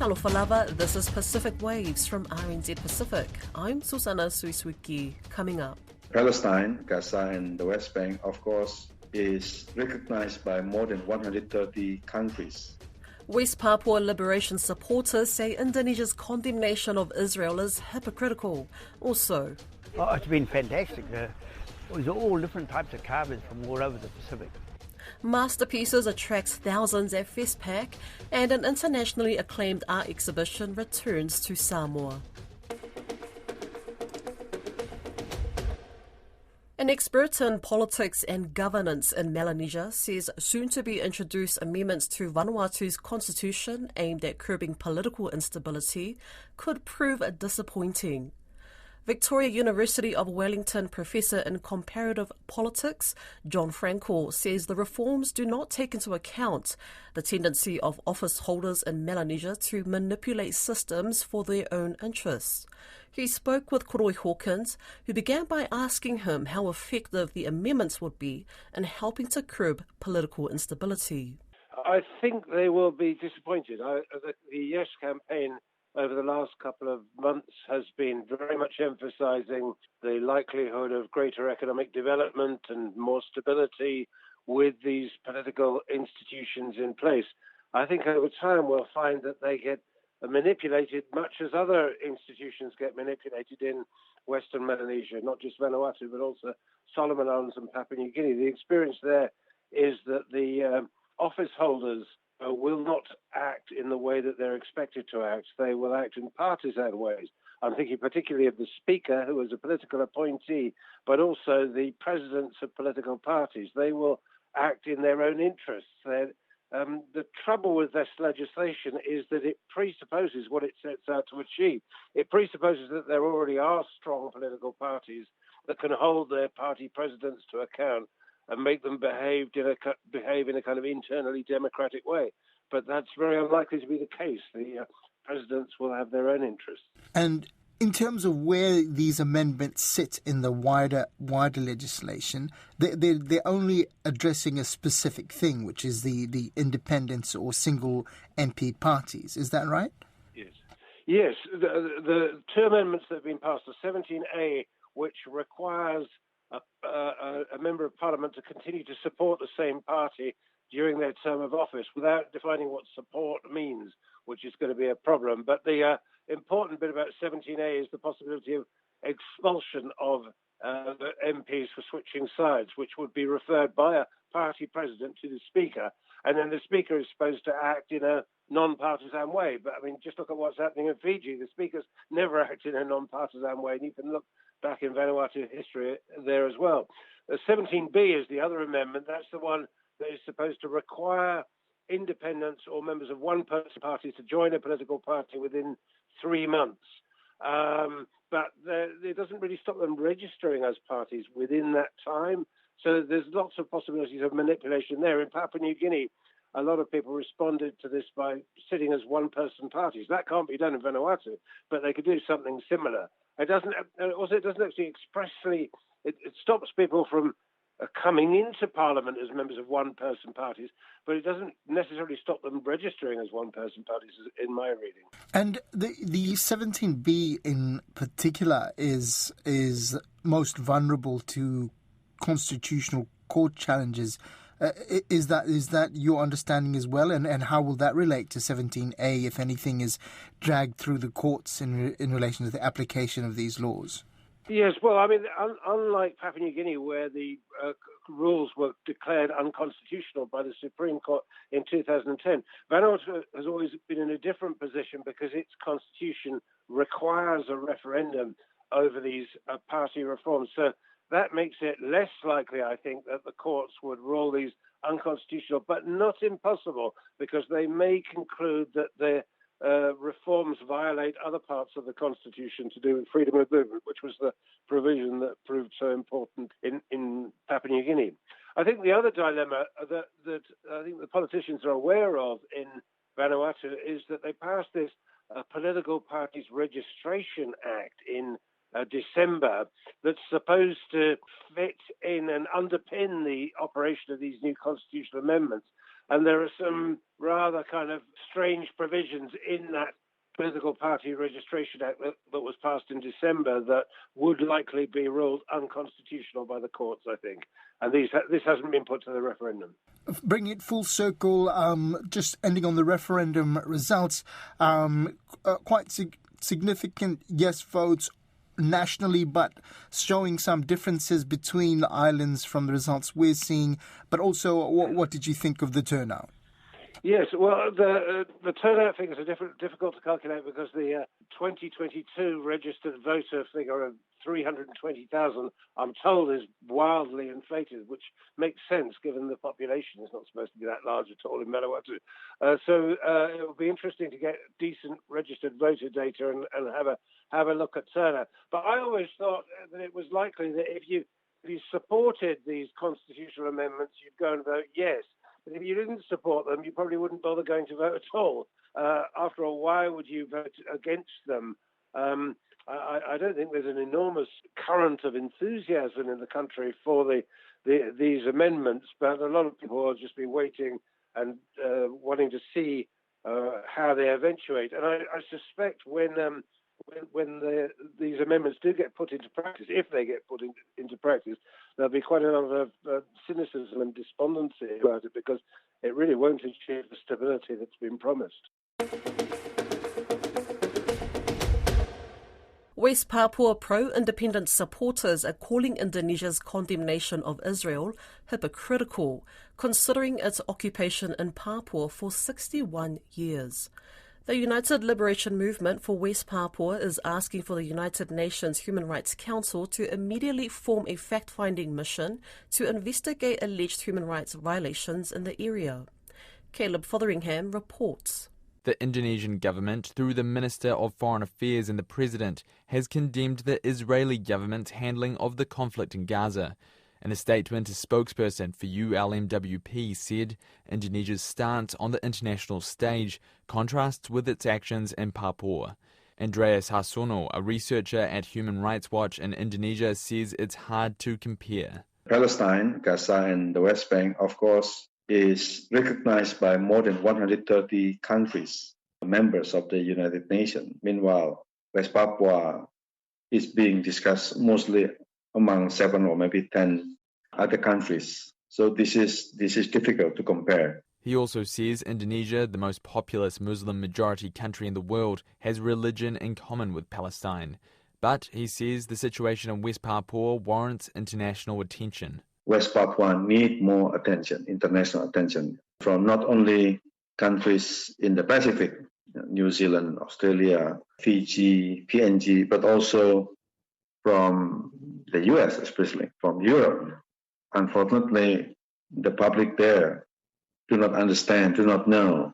Salofalava, this is Pacific Waves from RNZ Pacific. I'm Susanna Suisuki. Coming up. Palestine, Gaza and the West Bank, of course, is recognized by more than 130 countries. West Papua liberation supporters say Indonesia's condemnation of Israel is hypocritical. Also, it's been fantastic. There's all different types of carvers from all over the Pacific. Masterpieces attracts thousands at FestPac, and an internationally acclaimed art exhibition returns to Samoa. An expert in politics and governance in Melanesia says soon-to-be introduced amendments to Vanuatu's constitution aimed at curbing political instability could prove disappointing. Victoria University of Wellington professor in comparative politics, John Frankel, says the reforms do not take into account the tendency of office holders in Melanesia to manipulate systems for their own interests. He spoke with Koroi Hawkins, who began by asking him how effective the amendments would be in helping to curb political instability. I think they will be disappointed. The Yes campaign over the last couple of months has been very much emphasizing the likelihood of greater economic development and more stability with these political institutions in place. I think over time we'll find that they get manipulated much as other institutions get manipulated in Western Melanesia, not just Vanuatu, but also Solomon Islands and Papua New Guinea. The experience there is that the office holders will not act in the way that they're expected to act. They will act in partisan ways. I'm thinking particularly of the Speaker, who is a political appointee, but also the presidents of political parties. They will act in their own interests. The trouble with this legislation is that it presupposes what it sets out to achieve. It presupposes that there already are strong political parties that can hold their party presidents to account and make them behave in a kind of internally democratic way. But that's very unlikely to be the case. The presidents will have their own interests. And in terms of where these amendments sit in the wider legislation, they're only addressing a specific thing, which is the independence or single MP parties. Is that right? Yes. The two amendments that have been passed are 17A, which requires a member of parliament to continue to support the same party during their term of office without defining what support means, which is going to be a problem. But the important bit about 17A is the possibility of expulsion of MPs for switching sides, which would be referred by a party president to the Speaker. And then the Speaker is supposed to act in a non-partisan way. But, I mean, just look at what's happening in Fiji. The Speakers never act in a non-partisan way, and you can look back in Vanuatu history there as well. 17B is the other amendment. That's the one that is supposed to require independents or members of one-person parties to join a political party within 3 months. But it doesn't really stop them registering as parties within that time. So there's lots of possibilities of manipulation there. In Papua New Guinea, a lot of people responded to this by sitting as one-person parties. That can't be done in Vanuatu, but they could do something similar. It doesn't actually expressly, it stops people from coming into Parliament as members of one-person parties, but it doesn't necessarily stop them registering as one-person parties, in my reading. And the 17B in particular is most vulnerable to constitutional court challenges. Is that your understanding as well? And how will that relate to 17A, if anything is dragged through the courts in relation to the application of these laws? Yes, well, I mean, unlike Papua New Guinea, where the rules were declared unconstitutional by the Supreme Court in 2010, Vanuatu has always been in a different position because its constitution requires a referendum over these party reforms. So that makes it less likely, I think, that the courts would rule these unconstitutional, but not impossible, because they may conclude that the reforms violate other parts of the Constitution to do with freedom of movement, which was the provision that proved so important in Papua New Guinea. I think the other dilemma that I think the politicians are aware of in Vanuatu is that they passed this Political Parties Registration Act in December that's supposed to fit in and underpin the operation of these new constitutional amendments. And there are some rather kind of strange provisions in that Political Party Registration Act that was passed in December that would likely be ruled unconstitutional by the courts, I think. And this hasn't been put to the referendum. Bringing it full circle, just ending on the referendum results, quite significant yes votes nationally, but showing some differences between the islands from the results we're seeing. But also, what did you think of the turnout? Yes, well, the turnout figures are difficult to calculate because the 2022 registered voter figure of 320,000, I'm told, is wildly inflated, which makes sense given the population is not supposed to be that large at all in Vanuatu. So it will be interesting to get decent registered voter data and have a look at turnout. But I always thought that it was likely that if you supported these constitutional amendments, you'd go and vote yes. But if you didn't support them, you probably wouldn't bother going to vote at all. After all, why would you vote against them? I don't think there's an enormous current of enthusiasm in the country for these amendments, but a lot of people will just be waiting and wanting to see how they eventuate. And I suspect when these amendments do get put into practice, if they get put into practice, there'll be quite a lot of cynicism and despondency about it because it really won't achieve the stability that's been promised. West Papua pro-independence supporters are calling Indonesia's condemnation of Israel hypocritical, considering its occupation in Papua for 61 years. The United Liberation Movement for West Papua is asking for the United Nations Human Rights Council to immediately form a fact-finding mission to investigate alleged human rights violations in the area. Caleb Fotheringham reports. The Indonesian government, through the Minister of Foreign Affairs and the President, has condemned the Israeli government's handling of the conflict in Gaza. In a statement, a spokesperson for ULMWP said Indonesia's stance on the international stage contrasts with its actions in Papua. Andreas Harsono, a researcher at Human Rights Watch in Indonesia, says it's hard to compare. Palestine, Gaza, and the West Bank, of course, is recognized by more than 130 countries, members of the United Nations. Meanwhile, West Papua is being discussed mostly among 7 or maybe 10 other countries. So this is difficult to compare. He also says Indonesia, the most populous Muslim-majority country in the world, has religion in common with Palestine. But he says the situation in West Papua warrants international attention. West Papua need more attention, international attention, from not only countries in the Pacific, New Zealand, Australia, Fiji, PNG, but also from the US, especially from Europe. Unfortunately, the public there do not understand, do not know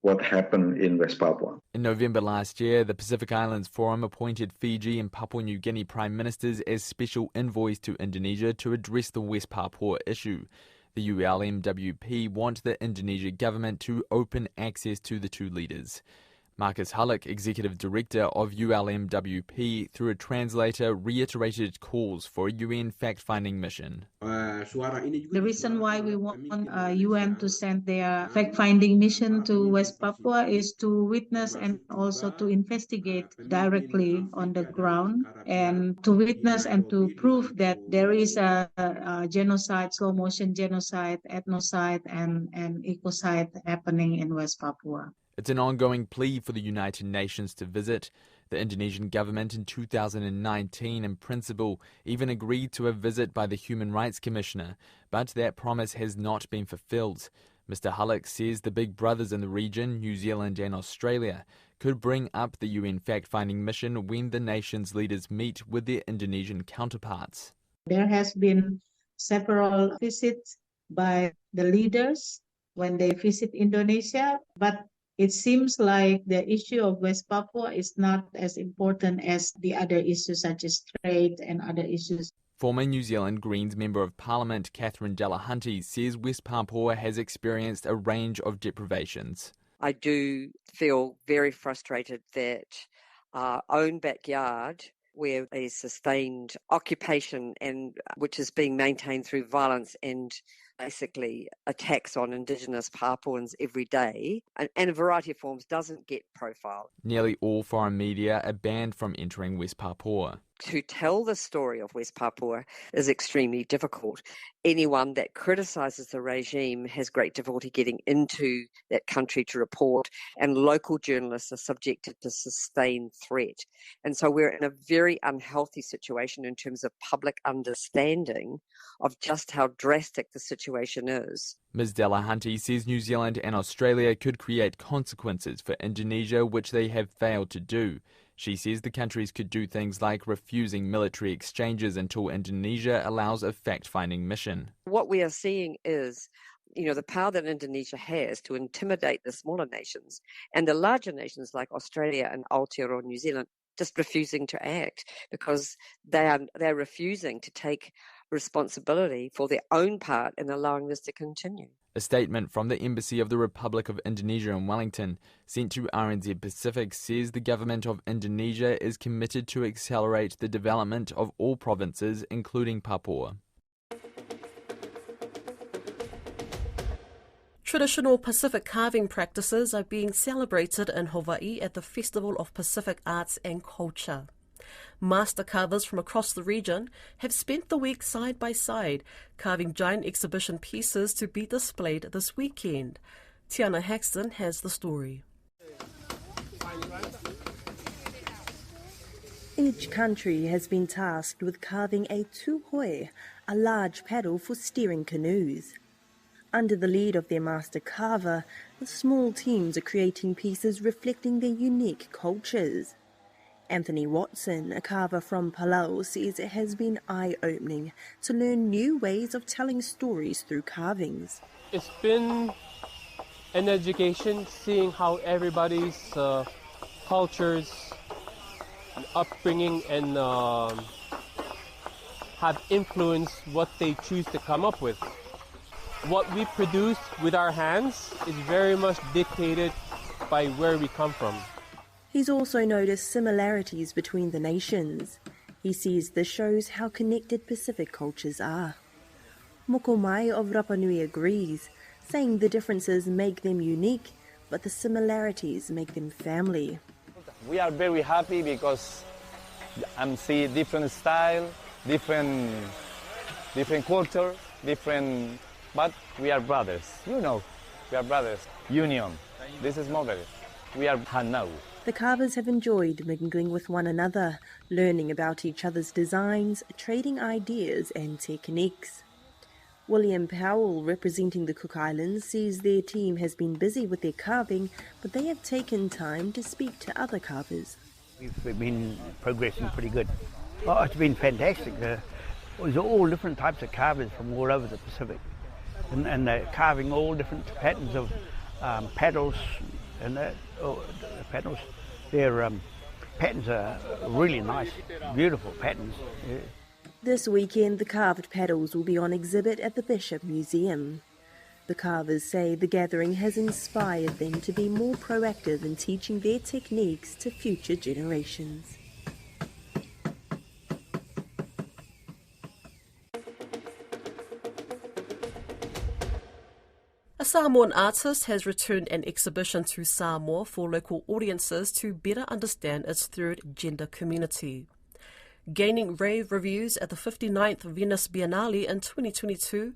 what happened in West Papua. In November last year, the Pacific Islands Forum appointed Fiji and Papua New Guinea Prime Ministers as special envoys to Indonesia to address the West Papua issue. The ULMWP want the Indonesia government to open access to the two leaders. Marcus Hullock, Executive Director of ULMWP, through a translator, reiterated calls for a UN fact-finding mission. The reason why we want UN to send their fact-finding mission to West Papua is to witness and also to investigate directly on the ground and to witness and to prove that there is a genocide, slow-motion genocide, ethnocide and ecocide happening in West Papua. It's an ongoing plea for the United Nations to visit. The Indonesian government in 2019, in principle, even agreed to a visit by the Human Rights Commissioner, but that promise has not been fulfilled. Mr. Hullock says the big brothers in the region, New Zealand and Australia, could bring up the UN fact-finding mission when the nation's leaders meet with their Indonesian counterparts. There has been several visits by the leaders when they visit Indonesia, but it seems like the issue of West Papua is not as important as the other issues such as trade and other issues. Former New Zealand Greens Member of Parliament Catherine Delahunty says West Papua has experienced a range of deprivations. I do feel very frustrated that our own backyard where a sustained occupation and which is being maintained through violence and basically attacks on Indigenous Papuans every day and a variety of forms doesn't get profiled. Nearly all foreign media are banned from entering West Papua. To tell the story of West Papua is extremely difficult. Anyone that criticises the regime has great difficulty getting into that country to report, and local journalists are subjected to sustained threat. And so we're in a very unhealthy situation in terms of public understanding of just how drastic the situation is. Ms Delahunty says New Zealand and Australia could create consequences for Indonesia, which they have failed to do. She says the countries could do things like refusing military exchanges until Indonesia allows a fact-finding mission. What we are seeing is, the power that Indonesia has to intimidate the smaller nations, and the larger nations like Australia and Aotearoa New Zealand just refusing to act because they're refusing to take responsibility for their own part in allowing this to continue. A statement from the Embassy of the Republic of Indonesia in Wellington, sent to RNZ Pacific, says the government of Indonesia is committed to accelerate the development of all provinces, including Papua. Traditional Pacific carving practices are being celebrated in Hawaii at the Festival of Pacific Arts and Culture. Master carvers from across the region have spent the week side by side, carving giant exhibition pieces to be displayed this weekend. Tiana Haxton has the story. Each country has been tasked with carving a tuhoi, a large paddle for steering canoes. Under the lead of their master carver, the small teams are creating pieces reflecting their unique cultures. Anthony Watson, a carver from Palau, says it has been eye-opening to learn new ways of telling stories through carvings. It's been an education, seeing how everybody's cultures, upbringing, and have influenced what they choose to come up with. What we produce with our hands is very much dictated by where we come from. He's also noticed similarities between the nations. He says this shows how connected Pacific cultures are. Mokomai of Rapa Nui agrees, saying the differences make them unique, but the similarities make them family. We are very happy because I'm seeing different style, different culture, but we are brothers. We are brothers. Union. This is mobile. We are Hanau. The carvers have enjoyed mingling with one another, learning about each other's designs, trading ideas and techniques. William Powell, representing the Cook Islands, says their team has been busy with their carving, but they have taken time to speak to other carvers. We've been progressing pretty good. Oh, it's been fantastic. There's all different types of carvers from all over the Pacific, and they're carving all different patterns of paddles, and the paddles. Their patterns are really nice, beautiful patterns. Yeah. This weekend, the carved paddles will be on exhibit at the Bishop Museum. The carvers say the gathering has inspired them to be more proactive in teaching their techniques to future generations. A Samoan artist has returned an exhibition to Samoa for local audiences to better understand its third gender community. Gaining rave reviews at the 59th Venice Biennale in 2022,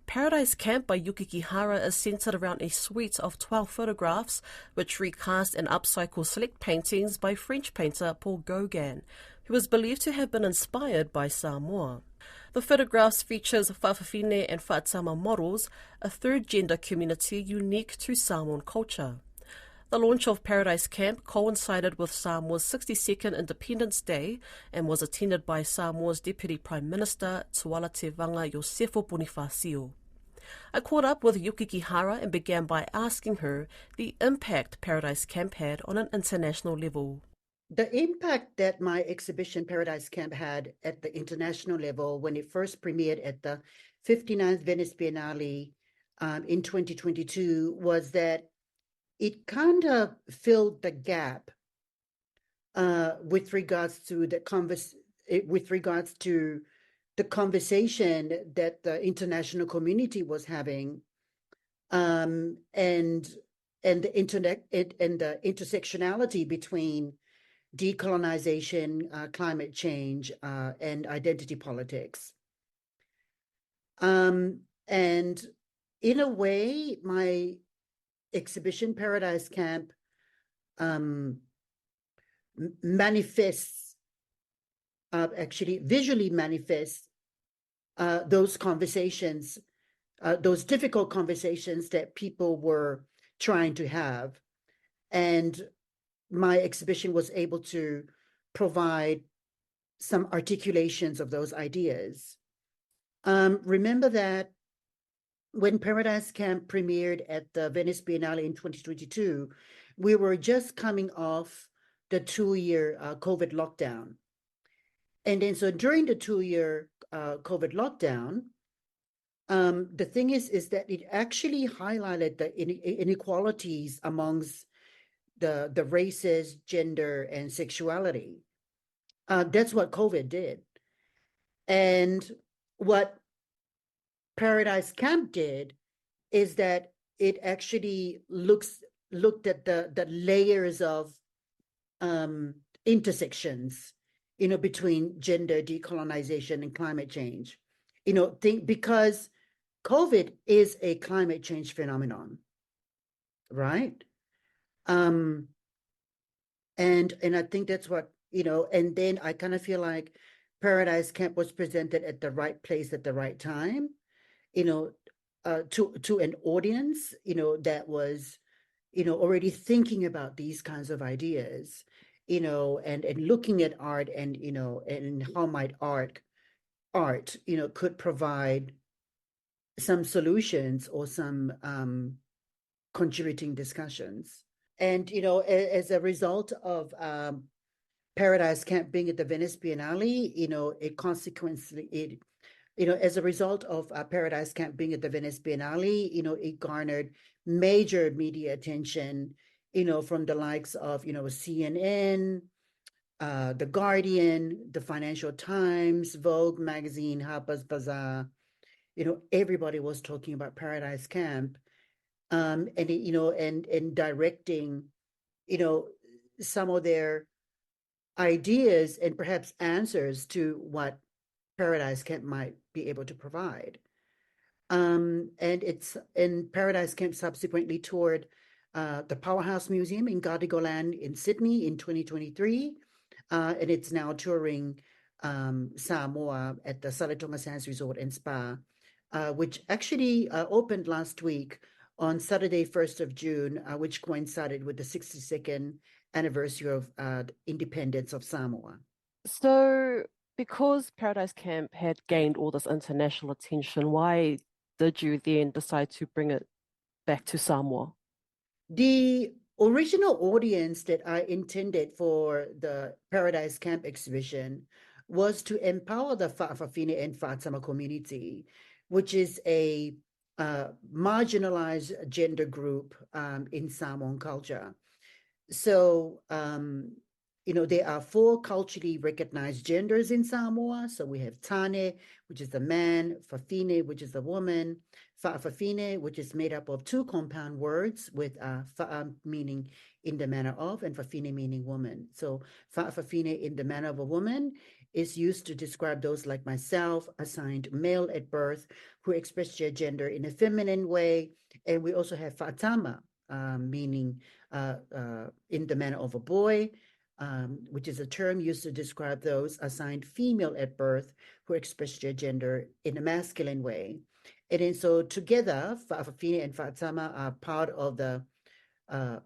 Paradise Camp by Yukikihara is centred around a suite of 12 photographs which recast and upcycle select paintings by French painter Paul Gauguin, who is believed to have been inspired by Samoa. The photographs features Whawhawhine and Whaatama models, a third gender community unique to Samoan culture. The launch of Paradise Camp coincided with Samoa's 62nd Independence Day and was attended by Samoa's Deputy Prime Minister Tuala Te Vanga Josefo Bonifacio. I caught up with Yukikihara and began by asking her the impact Paradise Camp had on an international level. The impact that my exhibition Paradise Camp had at the international level when it first premiered at the 59th Venice Biennale in 2022 was that it kind of filled the gap with regards to the conversation that the international community was having, and the internet and the intersectionality between decolonization, climate change, and identity politics. And in a way, my exhibition Paradise Camp manifests, actually visually manifests those conversations, those difficult conversations that people were trying to have. And my exhibition was able to provide some articulations of those ideas. Remember that when Paradise Camp premiered at the Venice Biennale in 2022, we were just coming off the 2-year COVID lockdown. And then so during the 2-year COVID lockdown, the thing is that it actually highlighted the inequalities amongst the races, gender, and sexuality. That's what COVID did. And what Paradise Camp did is that it actually looked at the layers of intersections, between gender, decolonization, and climate change. Because COVID is a climate change phenomenon, right? And I think that's what, and then I kind of feel like Paradise Camp was presented at the right place at the right time, to an audience, that was, already thinking about these kinds of ideas, and looking at art and, and how might art, could provide some solutions or some contributing discussions. And, as a result of Paradise Camp being at the Venice Biennale, as a result of Paradise Camp being at the Venice Biennale, it garnered major media attention, from the likes of, CNN, The Guardian, the Financial Times, Vogue magazine, Harper's Bazaar. Everybody was talking about Paradise Camp, and directing, some of their ideas and perhaps answers to what Paradise Camp might be able to provide. And Paradise Camp subsequently toured the Powerhouse Museum in Gardigoland in Sydney in 2023, and it's now touring Samoa at the Salatonga Sands Resort and Spa, which actually opened last week on Saturday, 1st of June, which coincided with the 62nd anniversary of independence of Samoa. So, because Paradise Camp had gained all this international attention, why did you then decide to bring it back to Samoa? The original audience that I intended for the Paradise Camp exhibition was to empower the Fa'afafine and Fa'atama community, which is a marginalized gender group in Samoan culture. So, there are 4 culturally recognized genders in Samoa. So we have Tane, which is the man, Fafine, which is the woman, Fa'afafine, which is made up of 2 compound words with Fa'a meaning in the manner of, and Fafine meaning woman. So Fa'afafine in the manner of a woman is used to describe those like myself, assigned male at birth, who express their gender in a feminine way. And we also have Fa'atama, meaning in the manner of a boy, which is a term used to describe those assigned female at birth who express their gender in a masculine way. And then so together, Fa'afafine and Fa'atama are part of the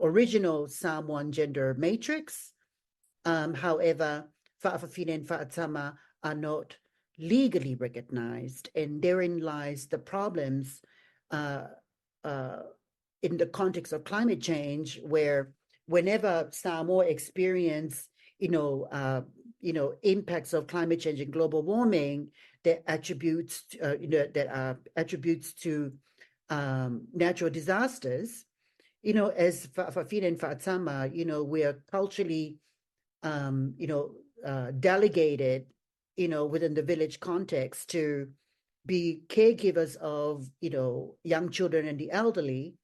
original Samoan gender matrix. However, Fa'afafine and Fa'atama are not legally recognized, and therein lies the problems in the context of climate change, where whenever Samoa experience, impacts of climate change and global warming, that attributes, that are attributes to natural disasters, as Fa'afafine and Fa'atama, we are culturally delegated, within the village context to be caregivers of, young children and the elderly.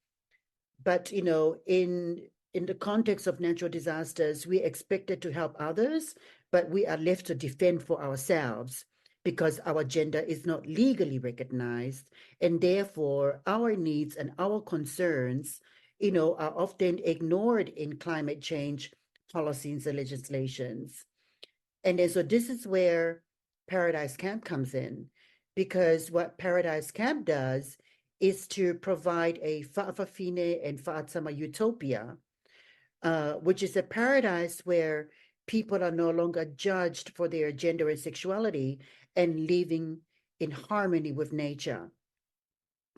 But, in the context of natural disasters, we expected to help others, but we are left to defend for ourselves because our gender is not legally recognized. And therefore, our needs and our concerns, are often ignored in climate change policies and legislations. And then so this is where Paradise Camp comes in, because what Paradise Camp does is to provide a Fa'afafine and Fa'atama utopia, which is a paradise where people are no longer judged for their gender and sexuality and living in harmony with nature.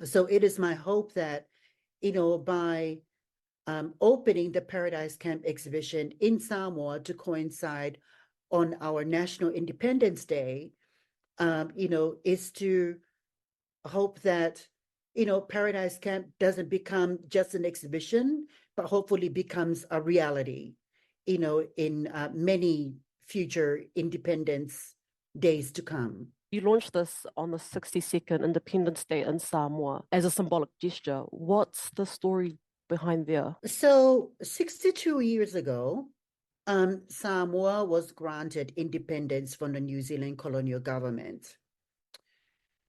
So it is my hope that, by opening the Paradise Camp exhibition in Samoa to coincide on our National Independence Day, is to hope that, Paradise Camp doesn't become just an exhibition, but hopefully becomes a reality, in many future independence days to come. You launched this on the 62nd Independence Day in Samoa as a symbolic gesture. What's the story behind there? So 62 years ago, Samoa was granted independence from the New Zealand colonial government.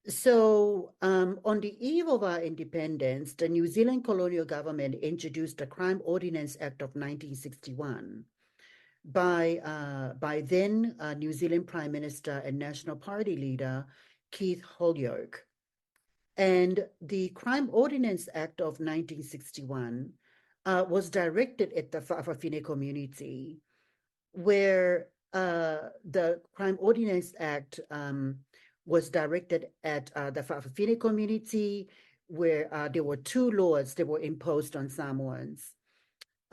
So on the eve of our independence, the New Zealand colonial government introduced the Crime Ordinance Act of 1961 by then New Zealand Prime Minister and National Party leader Keith Holyoake. And the Crime Ordinance Act of 1961 was directed at the Fa'afafine community, where the Crime Ordinance Act was directed at the Fa'afafine community, where there were two laws that were imposed on Samoans,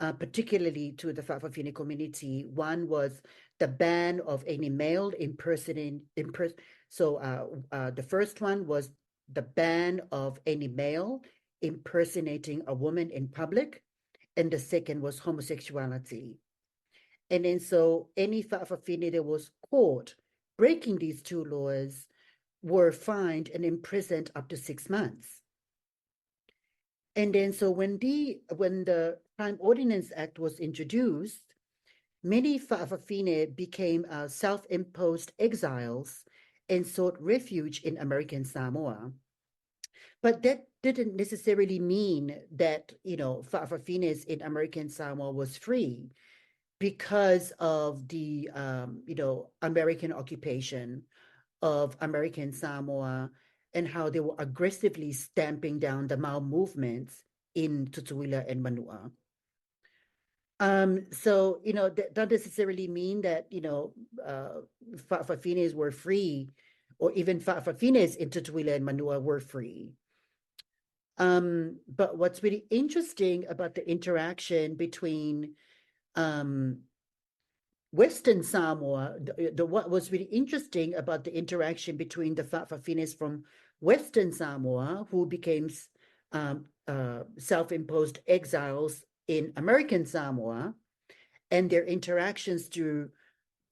particularly to the Fa'afafine community. One was the ban of any male impersonating. The first one was the ban of any male impersonating a woman in public, and the second was homosexuality. And then so any Fa'afafine that was caught breaking these two laws were fined and imprisoned up to 6 months. And then so when the Crime Ordinance Act was introduced, many Fa'afafine became self-imposed exiles and sought refuge in American Samoa. But that didn't necessarily mean that, Fa'afafines in American Samoa was free, because of the, American occupation of American Samoa and how they were aggressively stamping down the Mau movements in Tutuila and Manua. So, that doesn't necessarily mean that, Fa'afafines were free, or even Fa'afafines in Tutuila and Manua were free. But what's really interesting about the interaction between Western Samoa, what was really interesting about the interaction between the Fa'afafines from Western Samoa, who became self-imposed exiles in American Samoa, and their interactions to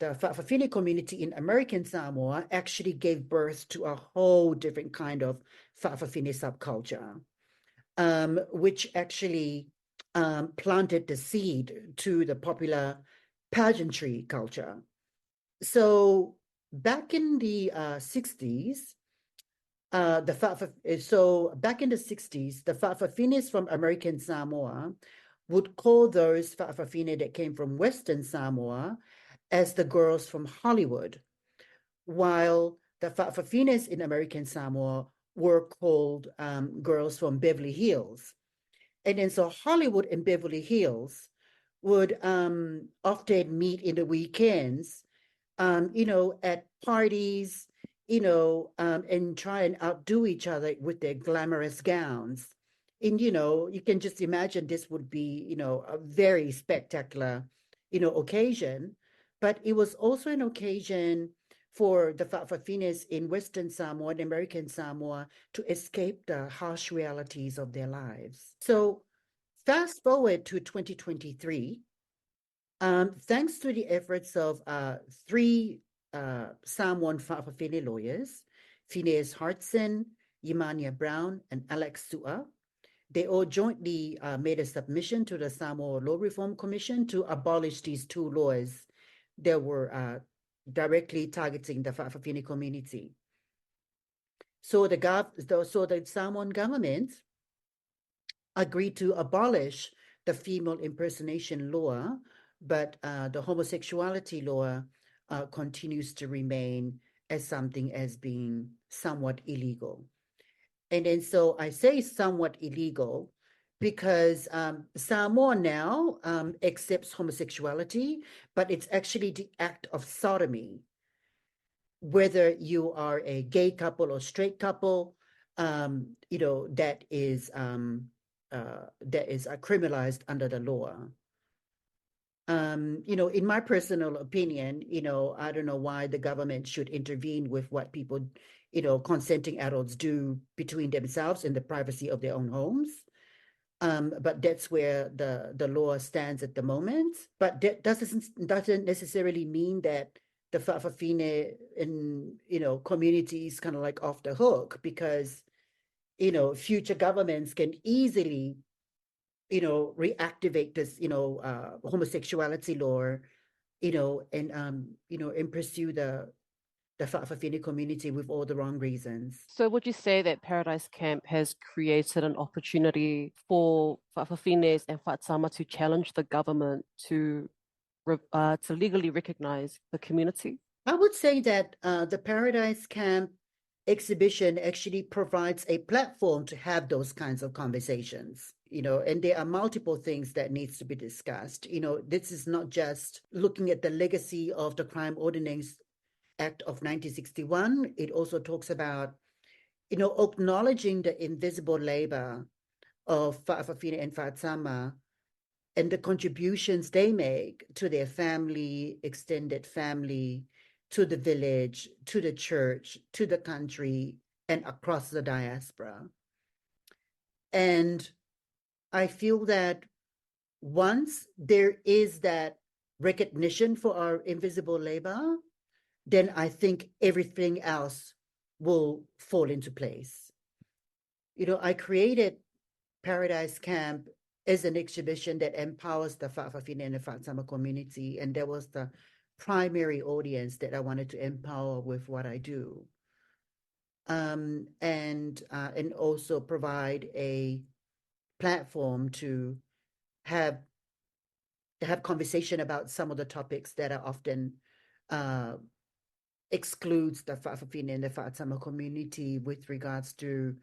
the Fa'afafine community in American Samoa, actually gave birth to a whole different kind of Fa'afafine subculture, which actually planted the seed to the popular pageantry culture. So back in the 60s, the Fa'afafines from American Samoa would call those Fa'afafine that came from Western Samoa as the girls from Hollywood, while the Fa'afafines in American Samoa were called girls from Beverly Hills. And then so Hollywood and Beverly Hills would often meet in the weekends, at parties, and try and outdo each other with their glamorous gowns. And, you can just imagine this would be, a very spectacular, occasion. But it was also an occasion for the Fa'afafines in Western Samoa and American Samoa to escape the harsh realities of their lives. So fast forward to 2023, Thanks to the efforts of three Samoan Fa'afafine lawyers, Phineas Hartson, Yimania Brown, and Alex Sua, they all jointly made a submission to the Samoa Law Reform Commission to abolish these two laws that were directly targeting the Fa'afafine community. So the Samoan government agreed to abolish the female impersonation law, but the homosexuality law continues to remain as something as being somewhat illegal. And then so I say somewhat illegal because Samoa now accepts homosexuality, but it's actually the act of sodomy. Whether you are a gay couple or straight couple, that is criminalized under the law. In my personal opinion, I don't know why the government should intervene with what people, consenting adults do between themselves in the privacy of their own homes. But that's where the law stands at the moment. But that doesn't necessarily mean that the Fa'afafine in communities kind of like off the hook, because future governments can easily reactivate this homosexuality law and pursue the Fa'afafine community with all the wrong reasons. So would you say that Paradise Camp has created an opportunity for Fa'afafines and Fa'atama to challenge the government to legally recognize the community? I would say that the Paradise Camp exhibition actually provides a platform to have those kinds of conversations, and there are multiple things that needs to be discussed. This is not just looking at the legacy of the Crime Ordinance Act of 1961. It also talks about, acknowledging the invisible labor of Fa'afafine and Fa'atama and the contributions they make to their family, extended family, to the village, to the church, to the country, and across the diaspora. And I feel that once there is that recognition for our invisible labor, then I think everything else will fall into place. I created Paradise Camp as an exhibition that empowers the Fa'afafine and the Fa'atama community, and that was the primary audience that I wanted to empower with what I do, and also provide a platform to have conversation about some of the topics that are often excludes the Fa'afafine and the Fa'atama community with regards to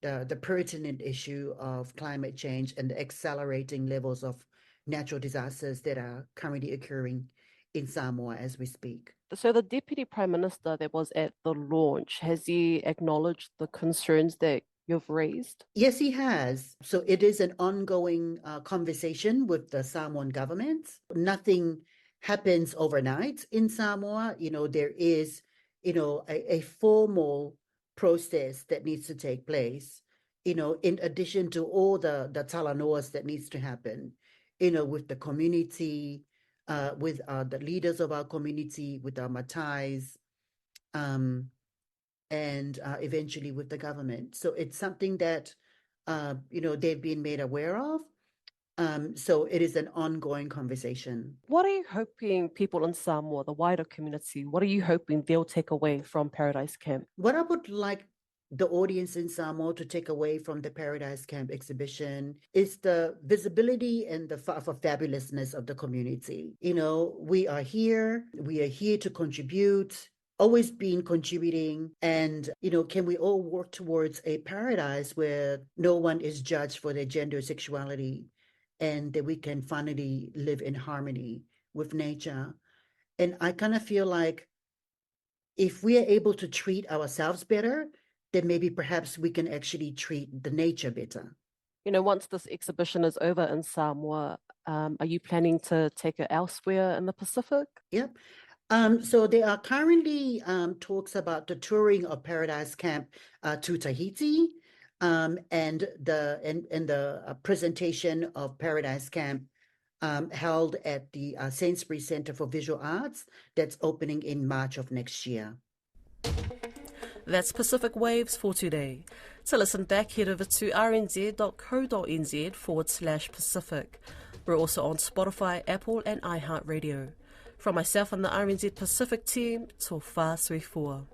the pertinent issue of climate change and the accelerating levels of natural disasters that are currently occurring in Samoa as we speak. So the Deputy Prime Minister that was at the launch, has he acknowledged the concerns that you've raised? Yes, he has. So it is an ongoing conversation with the Samoan government. Nothing happens overnight in Samoa. There is, a formal process that needs to take place, in addition to all the talanoas that needs to happen, with the community, with the leaders of our community, with our matais, and eventually with the government. So it's something that, they've been made aware of. So it is an ongoing conversation. What are you hoping people in Samoa, the wider community, what are you hoping they'll take away from Paradise Camp? What I would like the audience in Samoa to take away from the Paradise Camp exhibition is the visibility and the fabulousness of the community. We are here to contribute, always been contributing, and can we all work towards a paradise where no one is judged for their gender, sexuality, and that we can finally live in harmony with nature. And I kind of feel like if we are able to treat ourselves better, then maybe perhaps we can actually treat the nature better. Once this exhibition is over in Samoa, are you planning to take it elsewhere in the Pacific? Yep. So there are currently talks about the touring of Paradise Camp to Tahiti, and the presentation of Paradise Camp held at the Sainsbury Centre for Visual Arts that's opening in March of next year. That's Pacific Waves for today. To listen back, head over to rnz.co.nz/Pacific. We're also on Spotify, Apple and iHeartRadio. From myself and the RNZ Pacific team, tō whā sui fua.